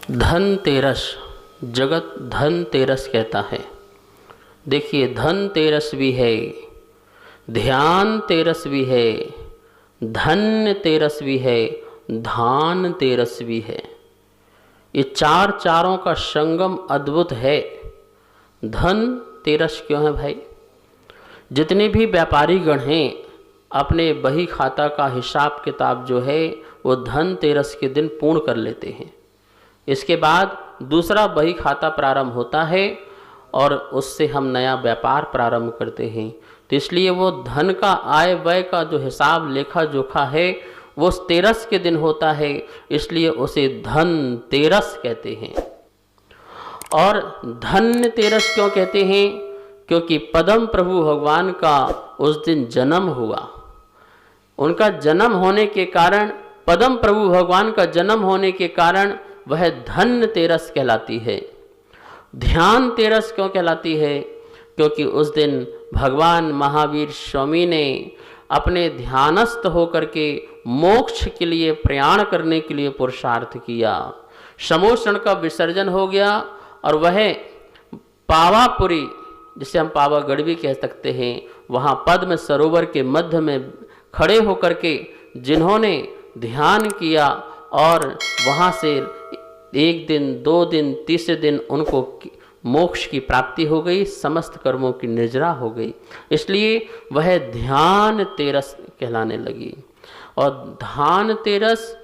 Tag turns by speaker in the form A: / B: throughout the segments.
A: धनतेरस, जगत धनतेरस कहता है। देखिए, धनतेरस भी है, ध्यान तेरस भी है, धन्य तेरस भी है, धान तेरस भी है। ये चारों का संगम अद्भुत है। धन तेरस क्यों है भाई? जितने भी व्यापारी गण हैं अपने बही खाता का हिसाब किताब जो है वो धन तेरस के दिन पूर्ण कर लेते हैं। इसके बाद दूसरा बही खाता प्रारंभ होता है और उससे हम नया व्यापार प्रारंभ करते हैं। तो इसलिए वो धन का आय व्यय का जो हिसाब लेखा जोखा है वो तेरस के दिन होता है, इसलिए उसे धन तेरस कहते हैं। और धन्य तेरस क्यों कहते हैं? क्योंकि पदम प्रभु भगवान का उस दिन जन्म हुआ। उनका जन्म होने के कारण, पदम प्रभु भगवान का जन्म होने के कारण वह धन्य तेरस कहलाती है। ध्यान तेरस क्यों कहलाती है? क्योंकि उस दिन भगवान महावीर स्वामी ने अपने ध्यानस्थ होकर के मोक्ष के लिए प्रयाण करने के लिए पुरुषार्थ किया। समोषण का विसर्जन हो गया और वह पावापुरी, जिसे हम पावागढ़ भी कह सकते हैं, वहाँ पद्म सरोवर के मध्य में खड़े होकर के जिन्होंने ध्यान किया और वहाँ से एक दिन, दो दिन, तीसरे दिन उनको मोक्ष की प्राप्ति हो गई, समस्त कर्मों की निर्जरा हो गई। इसलिए वह ध्यान तेरस कहलाने लगी। और धान तेरस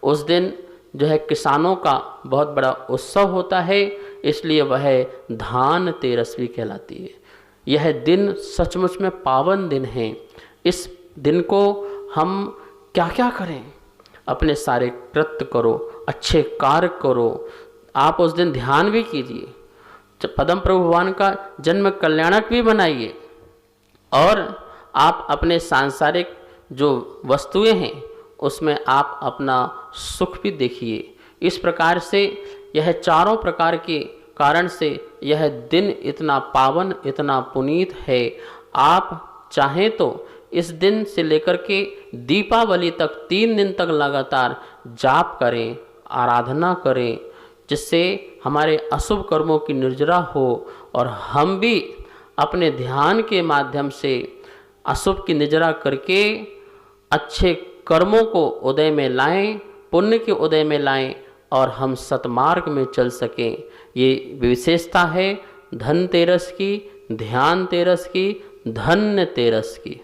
A: उस दिन जो है किसानों का बहुत बड़ा उत्सव होता है, इसलिए वह धान तेरस भी कहलाती है। यह दिन सचमुच में पावन दिन है। इस दिन को हम क्या क्या करें? अपने सारे कृत्य करो, अच्छे कार्य करो। आप उस दिन ध्यान भी कीजिए, पदम प्रभु भगवान का जन्म कल्याणक भी बनाइए, और आप अपने सांसारिक जो वस्तुएं हैं उसमें आप अपना सुख भी देखिए। इस प्रकार से यह चारों प्रकार के कारण से यह दिन इतना पावन, इतना पुनीत है। आप चाहें तो इस दिन से लेकर के दीपावली तक 3 दिन तक लगातार जाप करें, आराधना करें, जिससे हमारे अशुभ कर्मों की निर्जरा हो और हम भी अपने ध्यान के माध्यम से अशुभ की निर्जरा करके अच्छे कर्मों को उदय में लाएं, पुण्य के उदय में लाएं और हम सतमार्ग में चल सकें। ये विशेषता है धनतेरस की, ध्यान तेरस की, धन्य तेरस की।